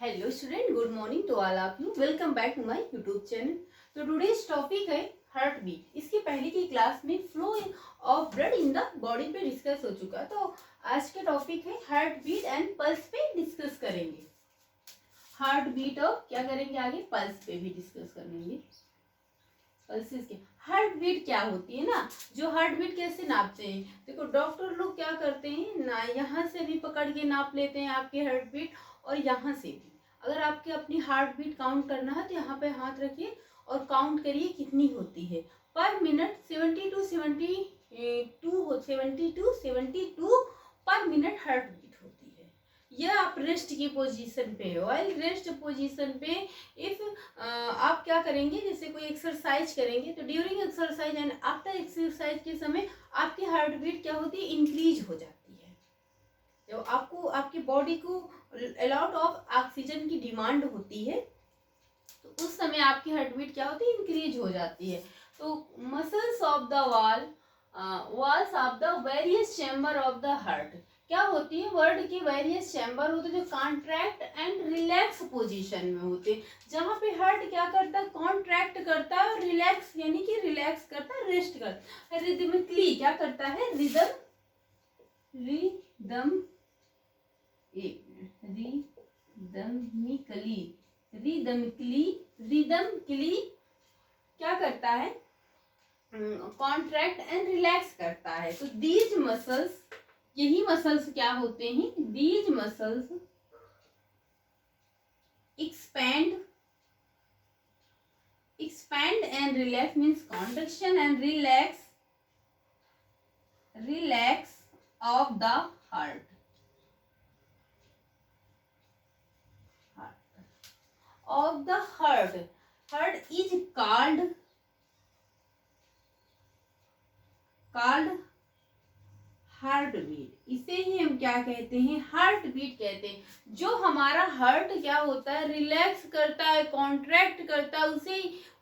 Hello student, good morning to all of you. Welcome back to my YouTube channel. तो today's topic है heart beat. इसके पहले की class में flow of blood in the body पे discuss हो चुका, तो आज का टॉपिक है हार्ट बीट एंड पल्स पे डिस्कस करेंगे। हार्ट बीट और क्या करेंगे आगे, पल्स पे भी डिस्कस करेंगे। पल्सेस के हार्ट बीट क्या होती है ना, जो हार्ट बीट कैसे नापते हैं। देखो डॉक्टर लोग क्या करते हैं ना, यहाँ से भी पकड़ के नाप लेते हैं आपकी हार्ट बीट, और यहाँ से भी। अगर आपके अपनी हार्ट बीट काउंट करना है तो यहाँ पे हाथ रखिए और काउंट करिए कितनी होती है पर मिनट। 72 पर मिनट हार्ट बीट होती है। यह आप रेस्ट की पोजीशन पे हो। रेस्ट पोजीशन पे इफ आप क्या करेंगे, जैसे कोई एक्सरसाइज करेंगे तो during exercise and after exercise के समय आपकी हार्ट बीट क्या होती है, इंक्रीज हो जाती है। जो आपको आपकी बॉडी को अलॉट ऑफ ऑक्सीजन की डिमांड होती है, तो उस समय आपकी हार्ट बीट क्या होती है, इंक्रीज हो जाती है। तो muscles of the walls of the various chamber of the heart क्या होती है, वर्ड की वेरियस चैम्बर होते हैं जो कॉन्ट्रैक्ट एंड रिलैक्स पोजीशन में होते हैं। जहाँ पे हार्ट क्या करता है, कॉन्ट्रैक्ट करता है और रिलैक्स यानी कि रिलैक्स करता है, रेस्ट करता है। रिदमिकली क्या करता है, रिदम रिदमिकली क्या करता है, कॉन्ट्रैक्ट एंड रिलैक्स करता है। तो दीज मसल्स, यही मसल्स क्या होते हैं, these muscles expand and relax means contraction and relax of the heart of the heart is called heart beat. इसे ही हम क्या कहते हैं, हार्ट बीट कहते हैं। जो हमारा हार्ट क्या होता है, रिलैक्स करता है, कॉन्ट्रैक्ट करता है,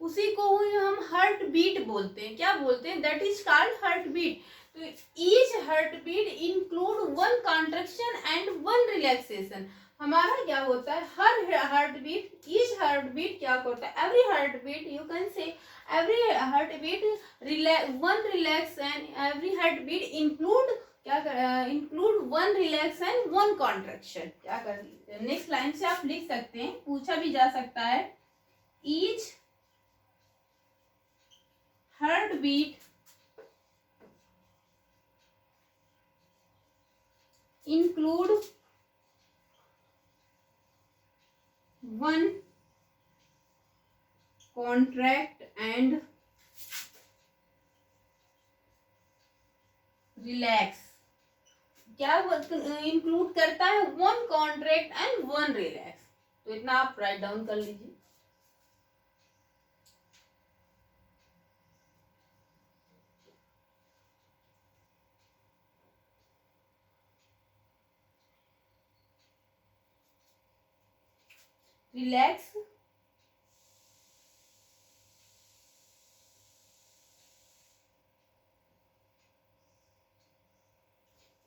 उसी को हम हार्ट बीट बोलते हैं। क्या बोलते हैं, that is called heart beat. तो each heart beat include one contraction and one relaxation. हमारा क्या होता है, हर heart beat, each heart beat क्या होता है, every heart beat you can say every heartbeat one relax and every heartbeat include क्या include one relax and one contraction. क्या कर, नेक्स्ट लाइन से आप लिख सकते हैं, पूछा भी जा सकता है। Each heart beat include one contract and relax. क्या इंक्लूड करता है, one contract and one relax. तो इतना आप राइट डाउन कर लीजिए। रिलैक्स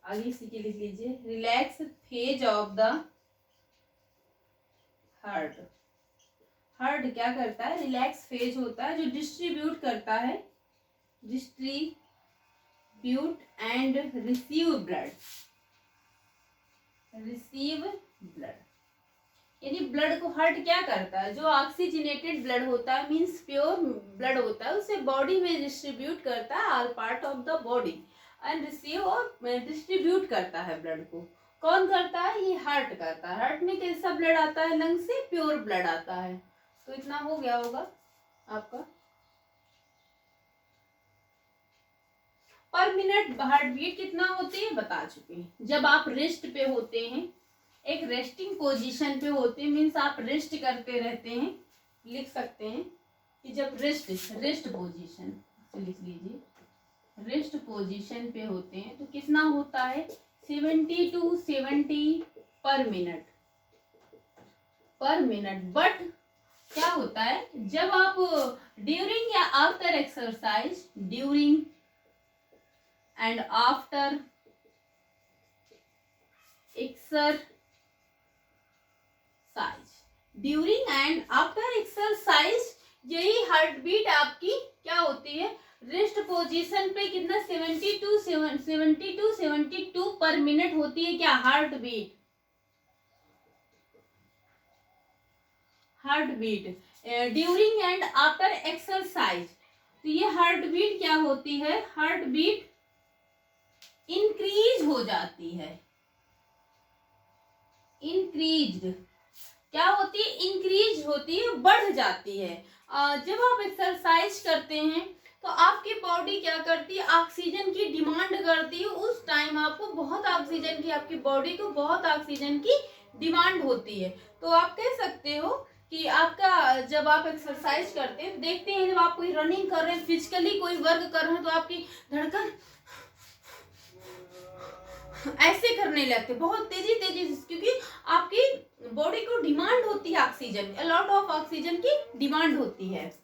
आगे इसी के लिख लीजिए, relax phase of the heart. Heart क्या करता है, रिलैक्स फेज होता है जो डिस्ट्रीब्यूट करता है, डिस्ट्रीब्यूट एंड रिसीव ब्लड यानी ब्लड को हार्ट क्या करता है, जो ऑक्सीजनेटेड ब्लड होता है मींस प्योर ब्लड होता है, उसे बॉडी में डिस्ट्रीब्यूट करता है, all part of the body and receive और डिस्ट्रीब्यूट करता है ब्लड को। कौन करता है, ये हार्ट करता है। हार्ट में कैसा ब्लड आता है, लंग से प्योर ब्लड आता है। तो इतना हो गया होगा आपका। पर मिनट हार्ट बीट कितना होती है बता चुके हैं। जब आप रेस्ट पे होते हैं, एक रेस्टिंग पोजीशन पे होते हैं, मीन्स आप रेस्ट करते रहते हैं, लिख सकते हैं कि जब रेस्ट पोजीशन लिख लीजिए, रेस्ट पोजीशन पे होते हैं तो कितना होता है, 70 to 70 पर मिनट। बट क्या होता है, जब आप ड्यूरिंग या after exercise, during and after exercise during and after exercise यही हार्ट बीट आपकी क्या होती है, रेस्ट पोजीशन पे कितना 72 पर मिनट होती है क्या, heart beat, heart beat during and after exercise. तो ये हार्ट बीट क्या होती है, हार्ट बीट इंक्रीज हो जाती है, इंक्रीज क्या होती है, इंक्रीज होती है, बढ़ जाती है। जब आप एक्सरसाइज करते हैं तो आपकी बॉडी क्या करती है, ऑक्सीजन की डिमांड करती है, उस टाइम आपको बहुत ऑक्सीजन की, आपकी बॉडी को बहुत ऑक्सीजन की डिमांड होती है। तो आप कह सकते हो कि आपका जब आप एक्सरसाइज करते हैं, देखते हैं जब आप कोई रनिंग कर रहे हैं, फिजिकली कोई वर्क कर रहे हैं, तो आपकी धड़कन ऐसे करने लगते, बहुत तेजी तेजी से, क्योंकि आपकी बॉडी को डिमांड होती है oxygen, a lot of oxygen की डिमांड होती है।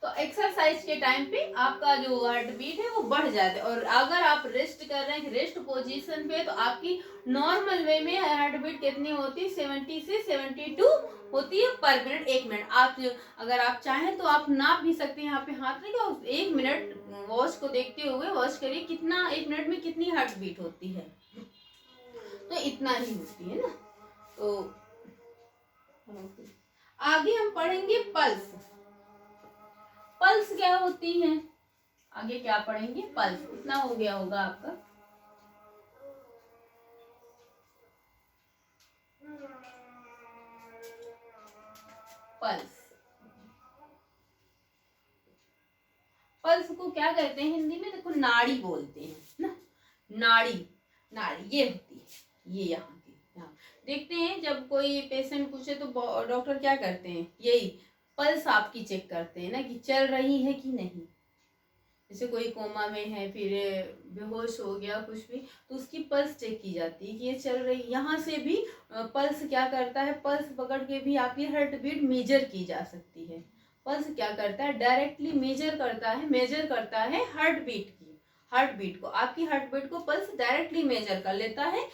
तो एक्सरसाइज के टाइम पे आपका जो हार्ट बीट है वो बढ़ जाता है। और अगर आप रेस्ट कर रहे हैं, रेस्ट पोजीशन पे, तो आपकी नॉर्मल वे में हार्ट बीट कितनी होती है, 70 से 72 होती है पर मिनट, 1 मिनट। आप अगर आप चाहें तो आप नाप भी सकते हैं, यहाँ पे हाथ रखिए, 1 मिनट वॉच को देखते हुए वॉच करिए कितना 1 मिनट में कितनी हार्ट बीट होती है, तो इतना ही होती है ना। तो आगे हम पढ़ेंगे पल्स। पल्स क्या होती है, आगे क्या पढ़ेंगे, पल्स। कितना हो गया होगा आपका, पल्स, पल्स को क्या कहते हैं हिंदी में, देखो नाड़ी बोलते हैं ना, नाड़ी, नाड़ी ये होती है, ये यहाँ की, यहाँ देखते हैं जब कोई पेशेंट पूछे तो डॉक्टर क्या करते हैं, यही पल्स आपकी चेक करते हैं ना, कि चल रही है कि नहीं। जैसे कोई कोमा में है, फिर बेहोश हो गया कुछ भी, तो उसकी पल्स चेक की जाती है कि ये चल रही। यहाँ से भी पल्स क्या करता है, पल्स पकड़ के भी आपकी हार्ट बीट मेजर की जा सकती है। पल्स क्या करता है, डायरेक्टली मेजर करता है हार्ट बीट की, हार्ट बीट को, आपकी हार्ट बीट को पल्स डायरेक्टली मेजर कर लेता है।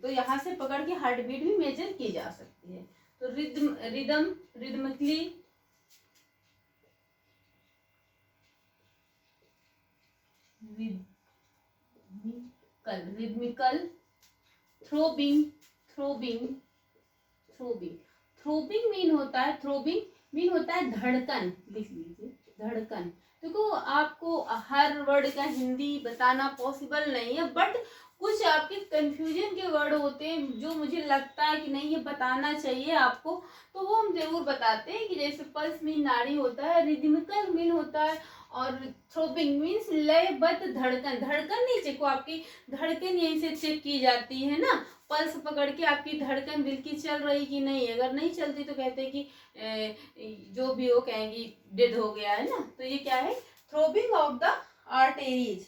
तो यहाँ से पकड़ के हार्ट बीट भी मेजर की जा सकती है। तो rhythmly rhythmical throbbing, throbbing, throbbing, throbbing mean होता है, थ्रोबिंग मीन होता है धड़कन, लिख लीजिए धड़कन। देखो आपको हर वर्ड का हिंदी बताना पॉसिबल नहीं है, बट कुछ आपके कंफ्यूजन के वर्ड होते हैं जो मुझे लगता है कि नहीं ये बताना चाहिए आपको, तो वो हम जरूर बताते हैं। कि जैसे पल्स मीन नाड़ी होता है, रिदमिकल मीन होता है, और थ्रोबिंग मीन्स लयबद्ध धड़कन, धड़कन नहीं चेक, आपकी धड़कन यहीं से चेक की जाती है ना, पल्स पकड़ के आपकी धड़कन दिल की चल रही कि नहीं। अगर नहीं चलती तो कहते हैं कि जो भी हो कहेंगी डेड हो गया है ना। तो ये क्या है, throbbing of the arteries,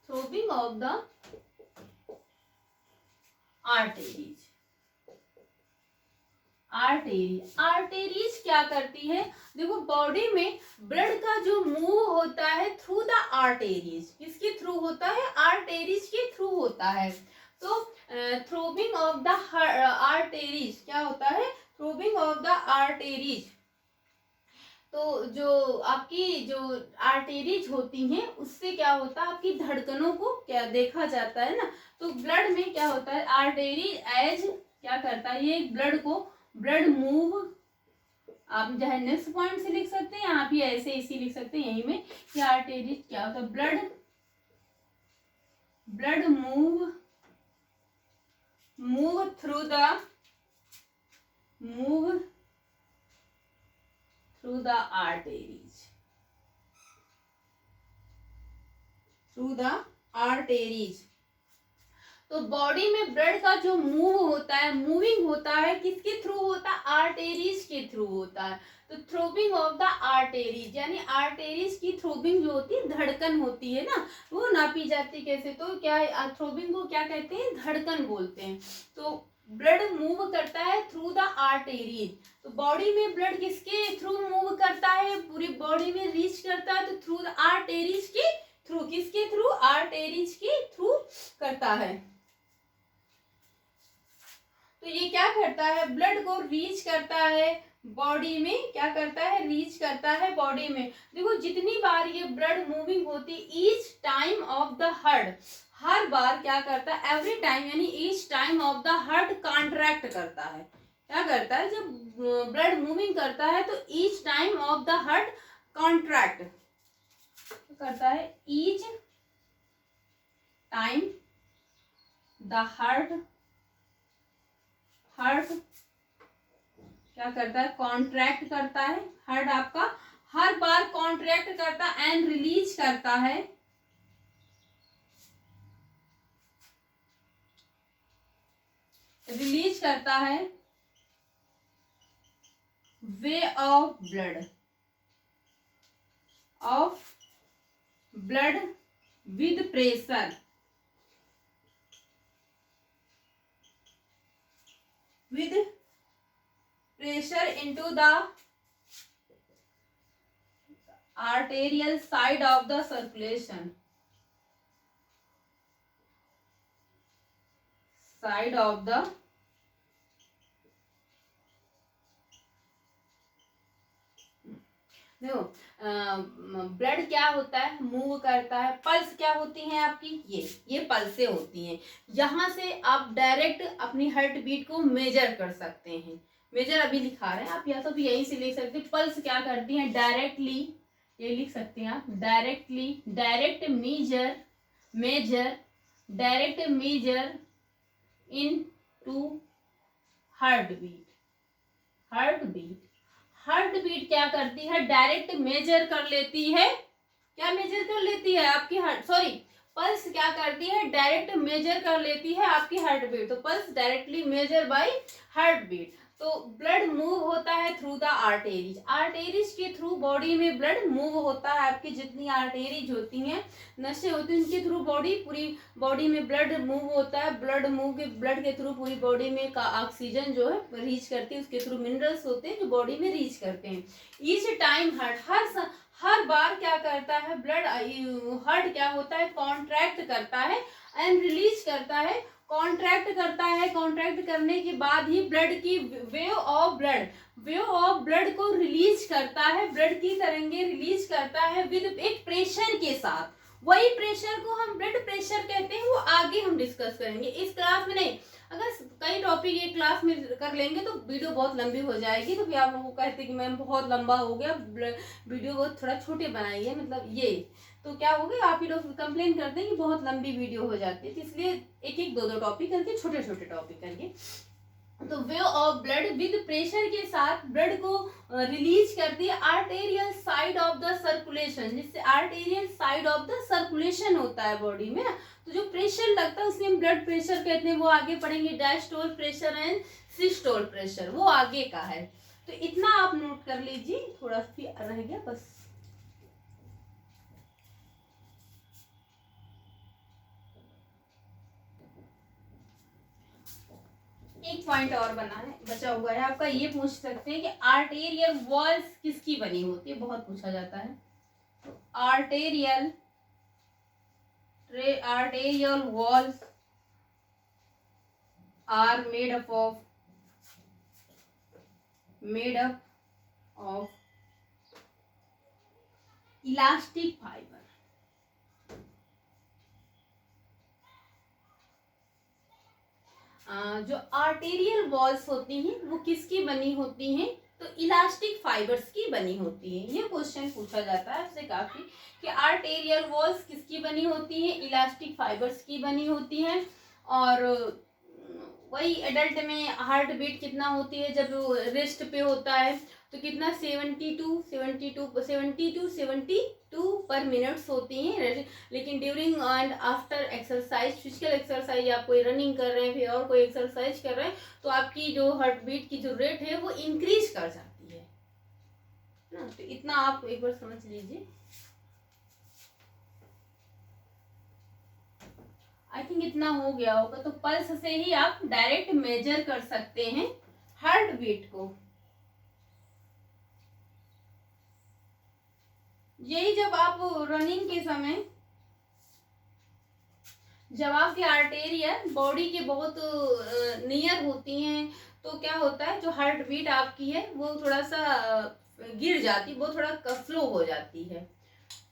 throbbing of the arteries, arteries, arteries क्या करती है, देखो बॉडी में ब्लड का जो मूव होता है थ्रू द आर्टेरीज, किसके थ्रू होता है, आर्टेरीज के थ्रू होता है। तो थ्रोबिंग ऑफ द आर्टेरीज क्या होता है, थ्रोबिंग ऑफ द आर्टेरीज। तो जो आपकी जो आर्टेरीज होती हैं उससे क्या होता है, आपकी धड़कनों को क्या देखा जाता है ना। तो ब्लड में क्या होता है, आर्टेरीज एज क्या करता है, ये ब्लड को, ब्लड मूव, आप चाहे नेक्स्ट पॉइंट से लिख सकते हैं, आप ही ऐसे इसी लिख सकते हैं यहीं में कि आर्टेरीज क्या होता है, blood, blood move, move through the, move through the arteries, through the arteries. तो बॉडी में ब्लड का जो मूव होता है, मूविंग होता है, किसके थ्रू होता है, आर्टेरीज के थ्रू होता है। तो थ्रोबिंग ऑफ द आर्टेरीज, यानी आर्टेरीज की थ्रोबिंग जो होती है, धड़कन होती है ना, वो नापी जाती कैसे, तो क्या थ्रोबिंग को क्या कहते हैं, धड़कन बोलते हैं। तो ब्लड मूव करता है थ्रू द आर्टेरीज, तो बॉडी में ब्लड किसके थ्रू मूव करता है, पूरी बॉडी में रीच करता है, तो थ्रू द आर्टेरीज के थ्रू, किसके थ्रू, आर्टेरीज के थ्रू करता है। तो ये क्या करता है, ब्लड को रीच करता है बॉडी में, क्या करता है, रीच करता है बॉडी में। देखो जितनी बार ये ब्लड मूविंग होती, each time of the heart, हर बार क्या करता है, एवरी टाइम यानी each time of the heart contract करता है। क्या करता है, जब ब्लड मूविंग करता है तो each time of the heart contract करता है, ईच टाइम द हार्ट क्या करता है, कॉन्ट्रैक्ट करता है, हार्ट आपका हर बार कॉन्ट्रैक्ट करता एंड रिलीज करता है, way of blood with pressure, into the arterial side of the circulation, देखो ब्लड क्या होता है, मूव करता है, पल्स क्या होती है आपकी, ये पल्सें होती हैं। यहाँ से आप डायरेक्ट अपनी हार्ट बीट को मेजर कर सकते हैं, मेजर अभी लिखा रहे हैं आप, या तो भी यहीं से लिख सकते हैं। पल्स क्या करती हैं, डायरेक्टली, ये लिख सकते हैं आप, direct measure into heart beat क्या करती है, डायरेक्ट मेजर कर लेती है, क्या मेजर कर लेती है आपकी पल्स क्या करती है, डायरेक्ट मेजर कर लेती है आपकी हार्ट बीट। तो pulse directly measure by heart beat. तो ब्लड मूव होता है थ्रू द आर्टेरीज के थ्रू बॉडी में ब्लड मूव होता है। आपकी जितनी आर्टेरीज होती हैं, नसें होती हैं, उनके थ्रू पूरी बॉडी में ब्लड मूव होता है। ब्लड के थ्रू पूरी बॉडी में का ऑक्सीजन जो है रीच करती है, उसके थ्रू मिनरल्स होते हैं जो बॉडी में रीच करते हैं। ईच टाइम हर बार क्या करता है, ब्लड हार्ट क्या होता है, कॉन्ट्रैक्ट करता है एंड रिलीज करता है। कॉन्ट्रैक्ट करने के बाद ही ब्लड की वेव ऑफ ब्लड को रिलीज करता है, ब्लड की तरंगे रिलीज करता है विद एक प्रेशर के साथ। वही प्रेशर को हम ब्लड प्रेशर कहते हैं, वो आगे हम डिस्कस करेंगे, इस क्लास में नहीं। अगर कई टॉपिक एक क्लास में कर लेंगे तो वीडियो बहुत लंबी हो जाएगी, तो फिर आप लोगों को कहते कि मैम बहुत लंबा हो गया, वीडियो बहुत थोड़ा छोटे बनाइए, मतलब ये तो क्या हो गया, आप ही लोग कंप्लेन करते हैं कि बहुत लंबी वीडियो हो जाती है, तो इसलिए एक दो टॉपिक करके, छोटे टॉपिक करके। तो wave of blood with pressure के साथ ब्लड को रिलीज करती है arterial side of the circulation, जिससे arterial side of the circulation होता है बॉडी में ना। तो जो प्रेशर लगता है उसमें हम ब्लड प्रेशर कहते हैं, वो आगे पढ़ेंगे। Diastole pressure and systole pressure वो आगे का है। तो इतना आप नोट कर लीजिए, थोड़ा सा रह गया बस। एक पॉइंट और बचा हुआ है आपका, ये पूछ सकते हैं कि आर्टेरियल वॉल्स किसकी बनी होती है, बहुत पूछा जाता है। तो arterial walls are made up of elastic fibre. जो आर्टेरियल वॉल्स होती हैं वो किसकी बनी होती हैं, तो इलास्टिक फाइबर्स की बनी होती है। ये क्वेश्चन पूछा जाता है आपसे काफी कि आर्टेरियल वॉल्स किसकी बनी होती हैं, इलास्टिक फाइबर्स की बनी होती हैं। और वही एडल्ट में हार्ट बीट कितना होती है जब रेस्ट पे होता है, तो कितना 72 पर मिनट्स होती हैं। लेकिन during and after exercise, physical exercise, आप कोई रनिंग कर रहे हैं फिर और कोई एक्सरसाइज कर रहे हैं, तो आपकी जो हार्ट बीट की जो रेट है वो इंक्रीज कर जाती है ना। तो इतना आप एक बार समझ लीजिए। आई थिंक इतना हो गया होगा। तो पल्स से ही आप डायरेक्ट मेजर कर सकते हैं हार्ट बीट को। यही जब आप रनिंग के समय जब आपकी आर्टेरिया बॉडी के बहुत नियर होती हैं तो क्या होता है, जो हार्ट बीट आपकी है वो थोड़ा सा गिर जाती, वो थोड़ा स्लो हो जाती है।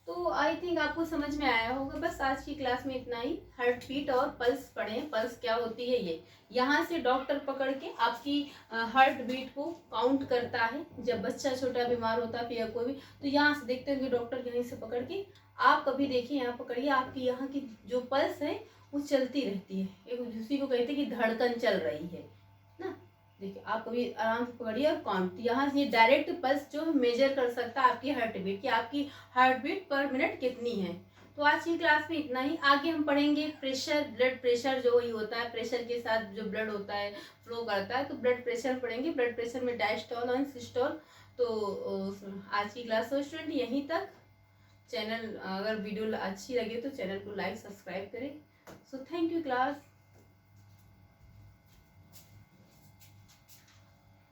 तो आई थिंक आपको समझ में आया होगा। बस आज की क्लास में इतना ही। हार्ट बीट और पल्स पढ़ें, पल्स क्या होती है ये। यहाँ से डॉक्टर पकड़ के आपकी हार्ट बीट को काउंट करता है। जब बच्चा छोटा बीमार होता है या कोई भी, तो यहाँ से देखते होंगे डॉक्टर यहीं से पकड़ के, आप कभी देखिए यहाँ पकड़िए, आपकी यहाँ की जो पल्स है वो चलती रहती है, एक उसी को कहते हैं कि धड़कन चल रही है ना। देखिए आप कभी आराम से पकड़िए और काउंट, यहाँ से डायरेक्ट पल्स जो मेजर कर सकता है आपकी हार्ट बीट, कि आपकी हार्ट बीट पर मिनट कितनी है। तो आज की क्लास में इतना ही। आगे हम पढ़ेंगे प्रेशर, ब्लड प्रेशर जो ही होता है, प्रेशर के साथ जो ब्लड होता है फ्लो करता है, तो ब्लड प्रेशर पढ़ेंगे। ब्लड प्रेशर में डायस्टोल और सिस्टोल। तो आज की क्लास तो स्टूडेंट यहीं तक। चैनल अगर वीडियो अच्छी लगे तो चैनल को लाइक सब्सक्राइब करें। So thank you class.